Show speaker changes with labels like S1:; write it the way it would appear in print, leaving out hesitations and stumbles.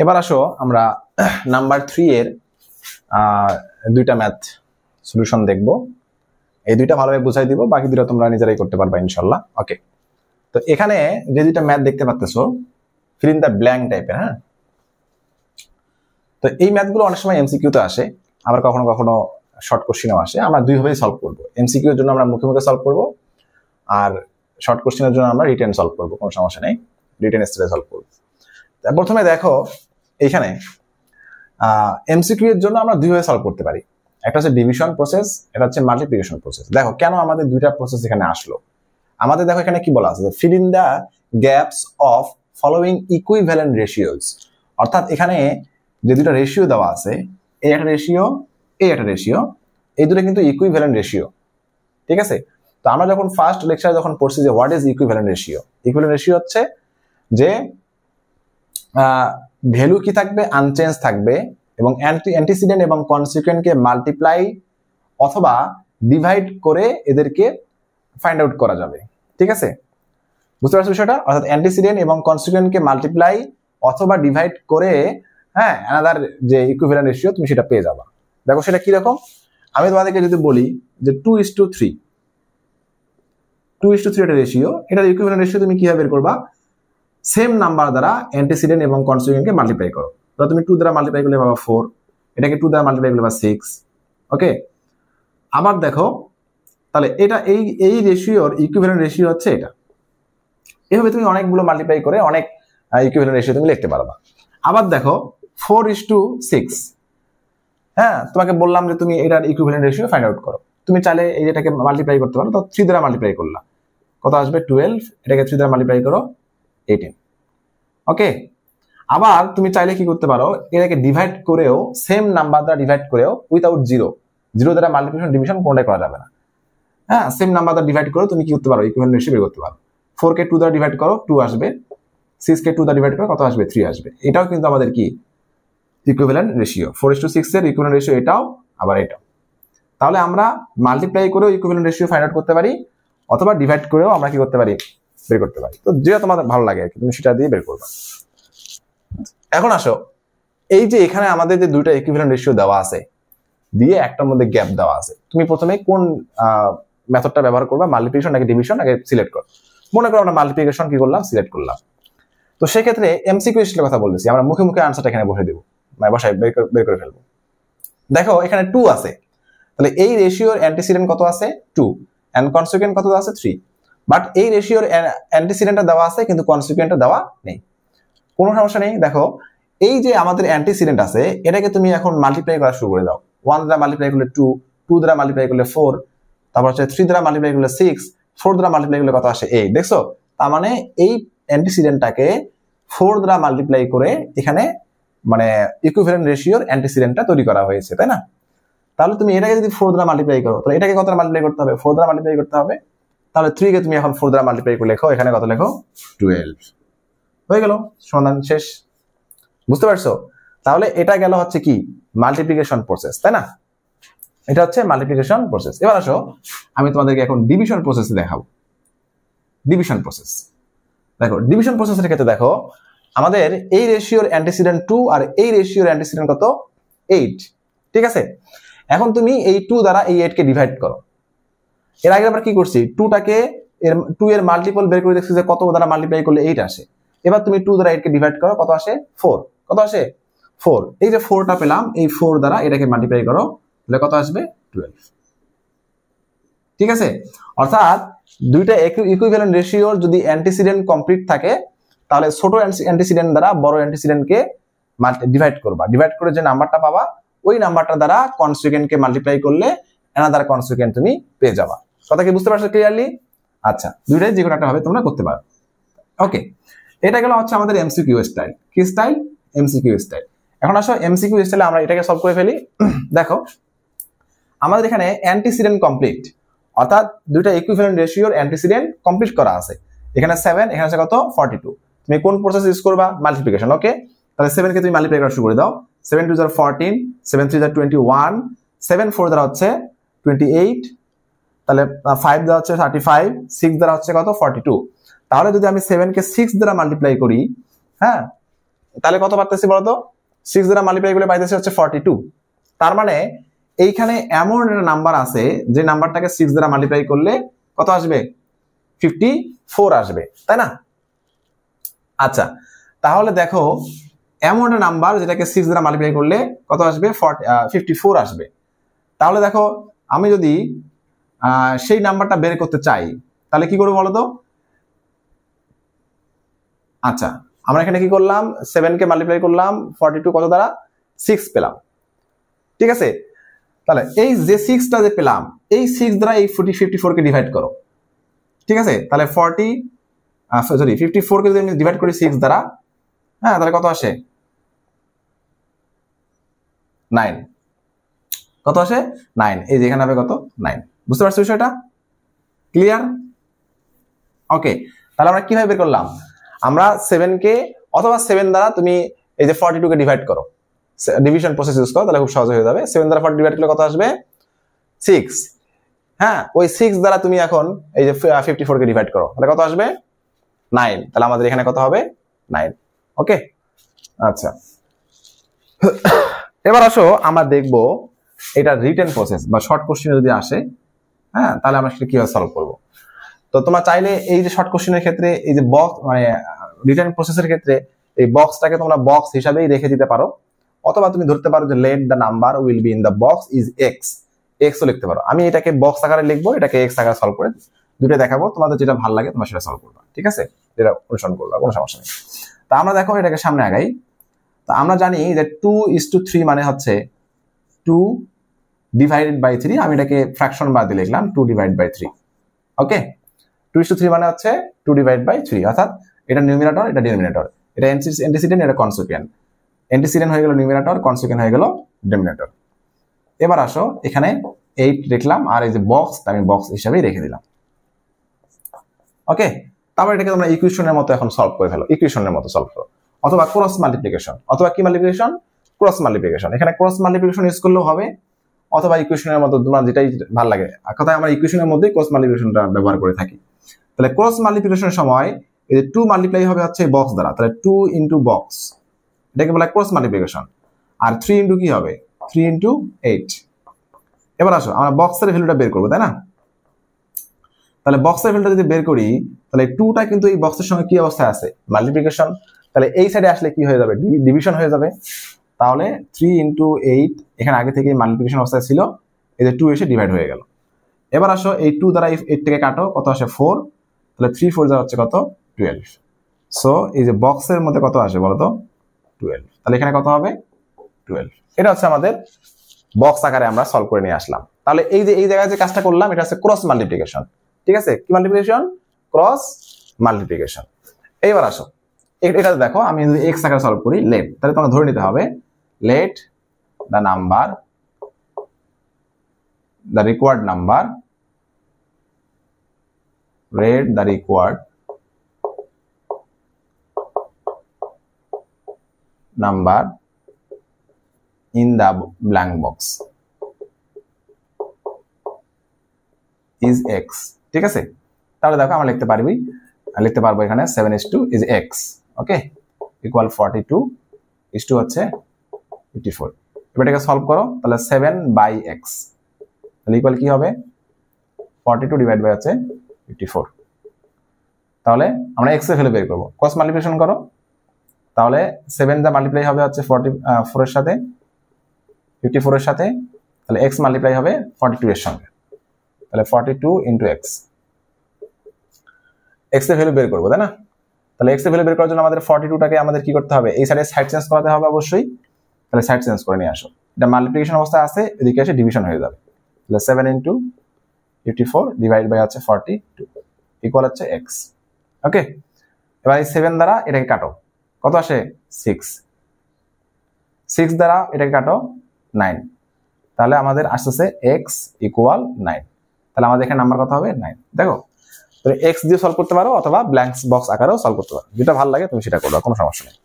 S1: এবার আসো আমরা নাম্বার 3 এর দুইটা ম্যাথ সলিউশন দেখব। এই দুইটা ভালোভাবে বুঝাই দিব, বাকি দুটো তোমরা নিজেরাই করতে পারবা ইনশাআল্লাহ। ওকে, তো এখানে যে দুইটা ম্যাথ দেখতে পাচ্তেছো ফিল ইন দ্য ব্ল্যাঙ্ক টাইপের, হ্যাঁ। তো এই ম্যাথগুলো অনেক সময় এমসিকিউ তে আসে, আবার কখনো কখনো শর্ট কোশ্চেনেও আসে। আমরা দুইভাবেই সলভ করব। এমসিকিউ এর জন্য আমরা মুখে মুখে সলভ করব, আর শর্ট কোশ্চেনের জন্য আমরা রিটেন সলভ করব, কোনো সমস্যা নেই, রিটেন স্টাইলে সলভ করব। প্রথমে দেখো এইখানে এমসিকিউ এর জন্য আমরা দুইভাবে সলভ করতে পারি। একটা হচ্ছে ডিভিশন প্রসেস, এটা হচ্ছে মাল্টিপ্লিকেশন প্রসেস। দেখো কেন আমাদের দুইটা প্রসেস এখানে আসলো। আমাদের দেখো এখানে কি বলা আছে, fill in the gaps of following equivalent ratios. অর্থাৎ এখানে যে দুটো রেশিও দেওয়া আছে, এই একটা রেশিও, এই একটা রেশিও, এই দুটো কিন্তু ইকুইভ্যালেন্ট রেশিও, ঠিক আছে। তো আমরা যখন ফার্স্ট লেকচারে যখন পড়ছি যে what is equivalent ratio, equivalent ratio হচ্ছে যে ভ্যালু কি থাকবে, আনচেঞ্জ থাকবে, এবং অ্যান্টিসিডেন্ট এবং কনসিকুয়েন্টকে মাল্টিপ্লাই অথবা ডিভাইড করে এদেরকে ফাইন্ড আউট করা যাবে, ঠিক আছে। বুঝতে পারছো বিষয়টা? অর্থাৎ অ্যান্টিসিডেন্ট এবং কনসিকুয়েন্টকে মাল্টিপ্লাই অথবা ডিভাইড করে, হ্যাঁ, অ্যানাদার যে ইকুইভ্যালেন্ট রেশিও তুমি সেটা পেয়ে যাবা। দেখো সেটা কি রকম, আমি তোমাদেরকে যদি বলি যে 2:3 একটা রেশিও, এটা ইকুইভ্যালেন্ট রেশিও তুমি কিভাবে বের করবা? সেম নাম্বার দ্বারা অ্যান্টিসিডেন্ট এবং কনসিকুয়েন্টকে মাল্টিপ্লাই করো। তো তুমি 2 দ্বারা মাল্টিপ্লাই করলে পাবা 4, এটাকে 2 দ্বারা মাল্টিপ্লাই করলে পাবা 6। ওকে, আবার দেখো তাহলে এটা এই রেশিওর ইকুইভ্যালেন্ট রেশিও হচ্ছে এটা। এভাবে তুমি অনেকগুলো মাল্টিপ্লাই করে অনেক ইকুইভ্যালেন্ট রেশিও তুমি লিখতে পারবা। আবার দেখো 4:6, হ্যাঁ, তোমাকে বললাম যে তুমি এটার ইকুইভ্যালেন্ট রেশিও ফাইন্ড আউট করো। তুমি চাইলে এই যেটাকে মাল্টিপ্লাই করতে পারো, তো 3 দ্বারা মাল্টিপ্লাই করলা, কত আসবে? 12। এটাকে 3 দ্বারা মাল্টিপ্লাই করো, 18। ওকে, আবার তুমি চাইলে কি করতে পারো, এটাকে ডিভাইড করেও, সেম নাম্বার দ্বারা ডিভাইড করেও, উইথাউট জিরো দ্বারা মাল্টিপ্লিকেশন ডিভিশন কোনটাই করা যাবে না, হ্যাঁ। সেম নাম্বার দ্বারা ডিভাইড করে তুমি কি করতে পারো, ইকুইভ্যালেন্ট রেশিও বের করতে পারো। 4কে 2 দ্বারা ডিভাইড করো, 2 আসবে। 6কে 2 দ্বারা ডিভাইড করো, কত আসবে? 3 আসবে। এটাও কিন্তু আমাদের কি ইকুইভ্যালেন্ট রেশিও। 4:6 এর ইকুইভ্যালেন্ট রেশিও এটাও, আবার এটাও। তাহলে আমরা মাল্টিপ্লাই করেও ইকুইভ্যালেন্ট রেশিও ফাইন্ড আউট করতে পারি, অথবা ডিভাইড করেও আমরা কি করতে পারি, বের করতে পারি। তো যেটা তোমাদের ভালো লাগে আর কি, তুমি সেটা দিয়ে বের করবে। এখন আসো, এই যে এখানে আমাদের যে দুইটা ইকুইভ্যালেন্ট রেশিও দেওয়া আছে, দিয়ে একটার মধ্যে গ্যাপ দেওয়া আছে, তুমি প্রথমে কোন মেথডটা ব্যবহার করবা, মাল্টিপ্লিকেশন নাকি ডিভিশন, আগে সিলেক্ট করো। মনে করো আমরা মাল্টিপ্লিকেশন কি করলাম, সিলেক্ট করলাম। তো সেক্ষেত্রে এমসিকিউ স্টাইলের কথা বলতেছি, আমরা মুখে মুখে আনসারটা এখানে বসে দেবো, মানে বসাই বের করে ফেলবো। দেখো এখানে 2 আছে, তাহলে এই রেশিওর অ্যান্টিসিডেন্ট কত আছে? 2, এন্ড কনসিকুয়েন্ট কত আছে? 3। বাট এই রেশিওর অ্যান্টিসিডেন্টটা দেওয়া আছে কিন্তু কনসিকুয়েন্টটা দেওয়া নেই, কোনো সমস্যা নেই। দেখো এই যে আমাদের অ্যান্টিসিডেন্ট আছে, এটাকে তুমি এখন মাল্টিপ্লাই করা শুরু করে দাও। 1 দ্বারা মাল্টিপ্লাই করলে 2, 2 দ্বারা মাল্টিপ্লাই করলে 4, তারপর হচ্ছে 3 দ্বারা মাল্টিপ্লাই করলে 6, 4 দ্বারা মাল্টিপ্লাই করলে কত আসে? 8। দেখছো, তার মানে এই অ্যান্টিসিডেন্টটাকে 4 দ্বারা মাল্টিপ্লাই করে এখানে মানে ইকুইভ্যালেন্ট রেশিওর অ্যান্টিসিডেন্টটা তৈরি করা হয়েছে, তাই না? তাহলে তুমি এটাকে যদি 4 দ্বারা মাল্টিপ্লাই করো, তাহলে এটাকে কত দ্বারা মাল্টিপ্লাই করতে হবে? 4 দ্বারা মাল্টিপ্লাই করতে হবে। তাহলে 3 কে তুমি এখন 4 দ্বারা মাল্টিপ্লাই করে লেখো, এখানে কত লেখো? 12। হয়ে গেল, সমাধান শেষ। বুঝতে পারছো? তাহলে এটা গেল হচ্ছে কি মাল্টিপ্লিকেশন প্রসেস, তাই না? এটা হচ্ছে মাল্টিপ্লিকেশন প্রসেস। এবার আসো, আমি তোমাদেরকে এখন ডিভিশন প্রসেস দেখাবো। ডিভিশন প্রসেস দেখো, ডিভিশন প্রসেসের ক্ষেত্রে দেখো আমাদের এই রেশিওর অ্যান্টিসিডেন্ট 2 আর এই রেশিওর অ্যান্টিসিডেন্ট কত? 8, ঠিক আছে। এখন তুমি এই 2 দ্বারা এই 8 কে ডিভাইড করো। এর আগে আমরা কি করছি, 2 এর মাল্টিপল বের করে দেখছি যে কত দ্বারা মাল্টিপ্লাই করলে 8 আসে। এবার তুমি 2 দ্বারা 8 কে ডিভাইড করো, কত আসে? 4। কত আসে? 4। এই যে 4টা পেলাম, এই 4 দ্বারা এটাকে মাল্টিপ্লাই করো, তাহলে কত আসবে? 12। ঠিক আছে, অর্থাৎ দুইটা ইকুইভ্যালেন্ট রেশিওর যদি অ্যান্টিসিডেন্ট কমপ্লিট থাকে, তাহলে ছোট অ্যান্টিসিডেন্ট দ্বারা বড় অ্যান্টিসিডেন্টকে ডিভাইড করবা। ডিভাইড করে যে নাম্বারটা পাবা, ওই নাম্বারটা দ্বারা কনসিকুয়েন্টকে মাল্টিপ্লাই করলে অ্যানাদার কনসিকুয়েন্ট তুমি পেয়ে যাবা। কথা কি বুঝতে পারছো ক্লিয়ারলি? আচ্ছা, দুইটাই যে কোনো একটা হবে তোমরা করতে পারো। ওকে, এটা গেল হচ্ছে আমাদের এমসিকিউ স্টাইল। কি স্টাইল? MCQ style. এখন আসো এমসিকিউ স্টাইলে আমরা এটাকে সলভ করে ফেলি। দেখো আমাদের এখানে অ্যান্টিসিডেন্ট কমপ্লিট, অর্থাৎ দুইটা ইকুইভ্যালেন্ট রেশিওর অ্যান্টিসিডেন্ট কমপ্লিট করা আছে। এখানে 7, এখানে আছে কত? 42। তুমি কোন প্রসেস ইউজ করবা? মাল্টিপ্লিকেশন। ওকে, তাহলে 7 কে তুমি মাল্টিপ্লাই করা শুরু করে দাও। 7 2 = 14, 7 3 = 21, 7 4 দ্বারা হচ্ছে 28, তাহলে 5 দ্বারা হচ্ছে 35, 6 দ্বারা হচ্ছে কত? 42। তাহলে যদি আমি 7 কে 6 দ্বারা মাল্টিপ্লাই করি, হ্যাঁ, তাহলে কত পারতেছি বলতো 6 দ্বারা মাল্টিপ্লাই করলে পাইতেছি হচ্ছে 42। তার মানে এইখানে এমন একটা নাম্বার আছে যে নাম্বারটাকে 6 দ্বারা মাল্টিপ্লাই করলে কত আসবে 54 আসবে, তাই না? আচ্ছা, তাহলে দেখো এমন একটা নাম্বার যেটাকে 6 দ্বারা মাল্টিপ্লাই করলে কত আসবে 54 আসবে। তাহলে দেখো আমি যদি সেই নাম্বারটা বের করতে চাই তাহলে কি করবো বলতো? আচ্ছা, আমরা এখানে কি করলাম 7 কে মাল্টিপ্লাই করলাম 42 কত দ্বারা 6 পেলাম, ঠিক আছে? তাহলে এই যে 6টা যে পেলাম এই 6 দ্বারা এই 54 কে ডিভাইড করো, ঠিক আছে? তাহলে 54 কে যদি আমি ডিভাইড করি 6 দ্বারা, হ্যাঁ, তাহলে কত আসে 9। কত আসে 9। এই যে এখানে হবে কত 9। বুঝতে পারছো বিষয়টা? ক্লিয়ার? ওকে, তাহলে আমরা কিভাবে বের করলাম? আমরা 7 কে অথবা 7 দ্বারা তুমি এই যে 42 কে ডিভাইড করো, ডিভিশন প্রসেস ইউজ করো, তাহলে খুব সহজ হয়ে যাবে। 7 দ্বারা 40 ডিভাইড করলে কত আসবে 6। হ্যাঁ, ওই 6 দ্বারা তুমি এখন এই যে 54 কে ডিভাইড করো, তাহলে কত আসবে 9। তাহলে আমাদের এখানে কত হবে 9। ওকে, আচ্ছা, এবার আসো আমরা দেখব এটা রিটেন প্রসেস বা শর্ট কোশ্চেনে যদি আসে, হ্যাঁ, তাহলে আমরা সেটা কিভাবে সলভ করব। তো তোমরা চাইলে এই যে শর্ট কোশ্চেনের ক্ষেত্রে এই যে বক্স মানে রিটেন প্রসেসের ক্ষেত্রে এই বক্সটাকে তোমরা বক্স হিসাবেই রেখে দিতে পারো, অথবা তুমি ধরতে পারো যে let the number will be in the box is x, এক্সও লিখতে পারো। আমি এটাকে বক্স আকারে লিখবো, এটাকে এক্স আকারে সলভ করে দুটো দেখাবো, তোমাদের যেটা ভালো লাগে তোমরা সেটা সলভ করবা, ঠিক আছে? যেটা অনুসরণ করবা, কোনো সমস্যা নেই। তা আমরা দেখো এটাকে সামনে আগাই। তো আমরা জানি যে 2:3 মানে হচ্ছে 2 ডিভাইডেড বাই 3। আমি এটাকে ফ্র্যাকশন বাদে লিখলাম 2 ডিভাইড বাই 3। ওকে, 2:3 মানে হচ্ছে 2 ডিভাইড বাই 3, অর্থাৎ এটা নিউমিনেটর, এটা ডিনোমিনেটর, এটা অ্যান্টিসিডেন্ট, এটা কনসিকুয়েন্ট। অ্যান্টিসিডেন্ট হয়ে গেল নিউমিনেটর, কনসিকুয়েন্ট হয়ে গেল ডিনোমিনেটর। এবার আসো এখানে 8 লিখলাম, আর এই যে বক্স আমি বক্স হিসাবেই রেখে দিলাম। ওকে, তারপর এটাকে তোমরা ইকুয়েশনের মতো এখন সলভ করে ফেলো, ইকুয়েশনের মতো সলভ করো, অথবা ক্রস মাল্টিপ্লিকেশন, অথবা কি মাল্টিপ্লিকেশন, ক্রস মাল্টিপ্লিকেশন। এখানে ক্রস মাল্টিপ্লিকেশন ইউজ করলেও হবে, অথবা ইকুয়েশনের মতো তোমার যেটাই ভালো লাগে। কথায় আমরা ইকুয়েশনের মধ্যেই ক্রস মাল্টিপ্লিকেশনটা ব্যবহার করে থাকি। তাহলে ক্রস মাল্টিপ্লিকেশনের সময় এই যে 2 মাল্টিপ্লাই হবে হচ্ছে বক্স দ্বারা, তাহলে 2 ইন্টু বক্স, এটাকে বলা হয় ক্রস মাল্টিপ্লিকেশন। আর 3 ইন্টু কি হবে 3 ইন্টু 8। এবার আসো আমরা বক্সের ভ্যালুটা বের করবো, তাই না? তাহলে বক্সের ভ্যালুটা যদি বের করি তাহলে 2টা কিন্তু এই বক্সের সঙ্গে কি অবস্থায় আছে মাল্টিপ্লিকেশন, তাহলে এই সাইডে আসলে কি হয়ে যাবে ডিভিশন হয়ে যাবে। তাহলে 3 ইন্টু 8 এখানে আগে থেকে মাল্টিপ্লিকেশন অবস্থায় ছিল, এই যে 2 এসে ডিভাইড হয়ে গেল। এবার আসো এই 2 দ্বারা 8 থেকে কাটো, কত আসে 4, তাহলে 3 4 দ্বারা হচ্ছে কত 12। সো এই যে বক্সের মধ্যে কত আসে বলতো 12, তাহলে এখানে কত হবে 12। এটা হচ্ছে আমাদের বক্স আকারে আমরা সলভ করে নিয়ে আসলাম। তাহলে এই যে এই জায়গায় যে কাজটা করলাম এটা হচ্ছে ক্রস মাল্টিপ্লিকেশন, ঠিক আছে? কি মাল্টিপ্লিকেশন? Cross multiplication. এইবার আসো এটা দেখো আমি যদি এক্স আকারে সলভ করি লেট, তাহলে তোমাকে ধরে নিতে হবে late the number, the required number, read the required number in the blank box is x, ঠিক আছে? তাহলে দেখো আমরা লিখতে পারবো এখানে 7:2 is x, okay, equal 42 is 2 হচ্ছে 54। এবার এটাকে সলভ করো, তাহলে 7/x তাহলে ইকুয়াল কি হবে 42 ডিভাইড বাই হচ্ছে 54। তাহলে আমরা x এর ভ্যালু বের করব, ক্রস মাল্টিপ্লিকেশন করো, তাহলে 7 যা মাল্টিপ্লাই হবে হচ্ছে 44 এর সাথে 54 এর সাথে, তাহলে x মাল্টিপ্লাই হবে 42 এর সঙ্গে, তাহলে 42 ইনটু x, x এর ভ্যালু বের করব, তাই না? তাহলে x এর ভ্যালু বের করার জন্য আমাদের 42টাকে আমাদের কি করতে হবে এই সাইডে সাইড চেঞ্জ করাতে হবে অবশ্যই। তাহলে সাইড চেঞ্জ করে নিয়ে আসো, এটা মাল্টিপ্লিকেশন অবস্থায় আছে, এদিকে এসে ডিভিশন হয়ে যাবে। তাহলে 7 ইনটু 54 ডিভাইড বাই হচ্ছে 42 ইকুয়াল হচ্ছে x। ওকে, এবার এই 7 দ্বারা এটাকে কাটো, কত আসে 6, 6 দ্বারা এটাকে কাটো 9, তাহলে আমাদের আসতেছে x ইকুয়াল 9। তাহলে আমাদের এখানে নাম্বার কত হবে 9। দেখো তুমি x দিয়ে সলভ করতে পারো অথবা ব্ল্যাঙ্ক বক্স আকারেও সলভ করতে পারো, যেটা ভালো লাগে তুমি সেটা করবে, কোনো সমস্যা নেই।